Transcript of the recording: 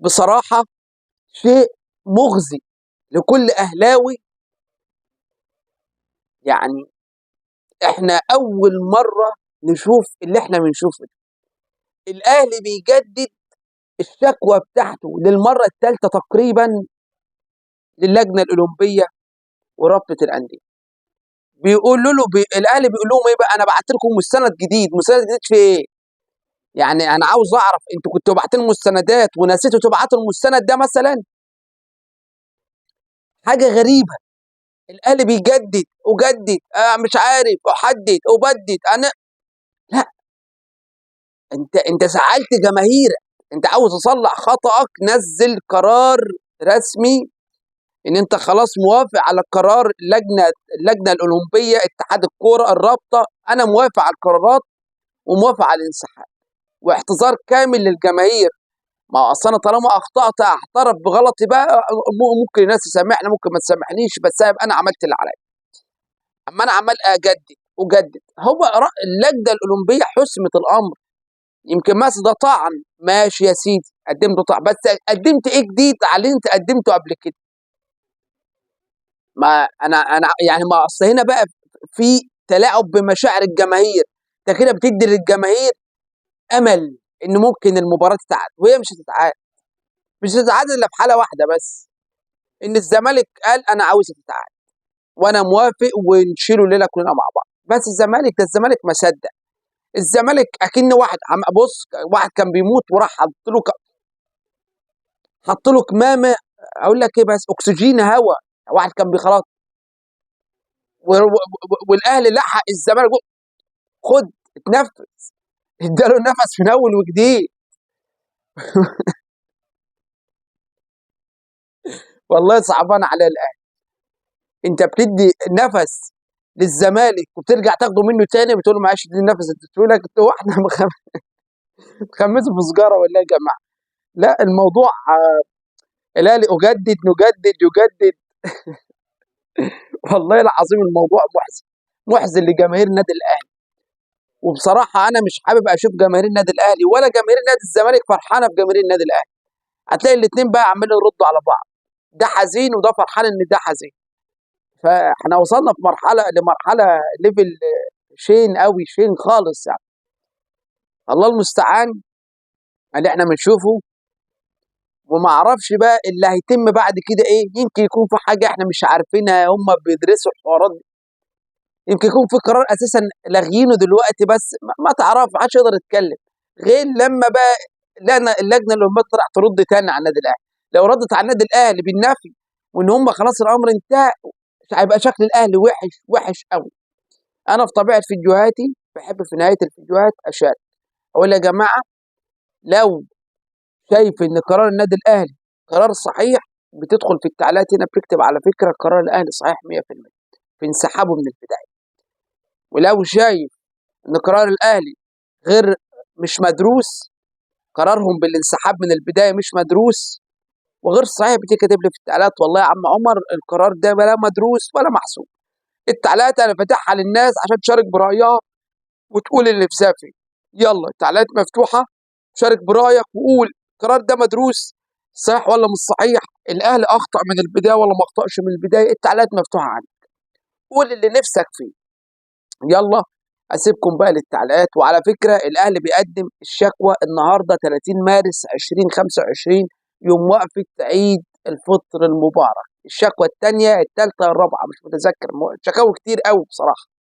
بصراحة شيء مخزي لكل أهلاوي. يعني احنا أول مرة نشوف اللي احنا بنشوفه ده. الأهلي بيجدد الشكوى بتاعته للمرة الثالثة تقريبا للجنة الأولمبية ورابطة الأندية. بيقولوا له الأهلي بيقول لهم إيه بقى؟ أنا بعت لكم مستند جديد. مستند جديد في إيه؟ يعني أنا عاوز أعرف أنتوا كنتوا باعتين مستندات ونسيتوا تبعتوا المستند ده مثلا؟ حاجة غريبة. الأهلي بيجدد وجدد مش عارف أحدد أبدد أنا. لا، أنت زعلت جماهيرك. أنت عاوز تصلح خطأك، نزل قرار رسمي ان انت خلاص موافق على قرار اللجنه الاولمبيه، اتحاد الكوره، الرابطه. انا موافق على القرارات وموافق على الانسحاب واعتذار كامل للجماهير. ما هو اصل انا طالما اخطات اعترف بغلطي بقى، ممكن الناس تسامحني ممكن ما تسامحنيش، بس انا عملت اللي عليا. اما انا عمال اجدد هو اللجنه الاولمبيه حسمت الامر. يمكن مثلا ده طعن، ماشي يا سيدي قدمت طعن، بس قدمت ايه جديد على اللي انت قدمته قبل كده؟ ما انا يعني ما اصل هنا بقى في تلاعب بمشاعر الجماهير. انت كده بتدي للجماهير امل ان ممكن المباراه تتعاد، وهي مش هتتعاد. مش هتتعاد الا في حاله واحده بس، ان الزمالك قال انا عاوز تتعاد وانا موافق ونشيله الليله كلنا مع بعض. بس الزمالك ما صدق. الزمالك اكن واحد بص، واحد كان بيموت وراح حط له كمامه، اقول لك ايه بس، اكسجين هواء. واحد كان خلاص والاهلي لحق الزمالك، خد اتنفس، اداله النفس من اول وجديد. والله صعبان على الاهلي. انت بتدي نفس للزمالك وبترجع تاخده منه تاني، بتقول له معلش دي النفس اديته لك. انتوا احنا مخمسه في سجاره ولا يا جماعه؟ لا الموضوع الاهلي نجدد يجدد. والله العظيم الموضوع محزن لجماهير النادي الاهلي. وبصراحه انا مش حابب اشوف جماهير النادي الاهلي ولا جماهير نادي الزمالك فرحانه بجماهير النادي الاهلي. هتلاقي الاثنين بقى عمالين يردوا على بعض، ده حزين وده فرحان ان ده حزين. فاحنا وصلنا في لمرحله ليفل شين قوي، شين خالص يعني. الله المستعان اللي احنا بنشوفه. وما اعرفش بقى اللي هيتم بعد كده ايه. يمكن يكون في حاجه احنا مش عارفينها، هم بيدرسوا الحوارات دي. يمكن يكون في قرار اساسا لاغيينه دلوقتي، بس ما تعرف، ما حدش يقدر يتكلم غير لما بقى اللجنه اللي طلع ترد تاني على النادي الاهلي. لو ردت على النادي الاهلي بالنفي وان هم خلاص الامر انتهى، هيبقى شكل الاهلي وحش وحش قوي. انا في طبيعه فيديوهاتي بحب في نهايه الفيديوهات اشارك، اقول يا جماعه لو شايف ان قرار النادي الاهلي قرار صحيح، بتدخل في التعليقات هنا بتكتب على فكره قرار الاهلي صحيح 100% في انسحابه من البدايه. ولو شايف ان قرار الاهلي غير مش مدروس، قرارهم بالانسحاب من البدايه مش مدروس وغير صحيح، بتكتب لي في التعليقات والله يا عم عمر القرار ده ولا مدروس ولا محسوب. التعليقات انا فاتحها للناس عشان تشارك برايها وتقول اللي في سافي. يلا التعليقات مفتوحه، شارك برايك وقول القرار ده مدروس صحيح ولا مش صحيح، الاهلي اخطا من البدايه ولا ما اخطاش من البدايه. التعليقات مفتوحه عندك، قول اللي نفسك فيه. يلا اسيبكم بقى للتعليقات. وعلى فكره الاهلي بيقدم الشكوى النهارده 30 مارس 2025، يوم وقفه عيد الفطر المبارك. الشكوى الثانيه الثالثه الرابعه مش متذكر، شكاوي كتير قوي بصراحه.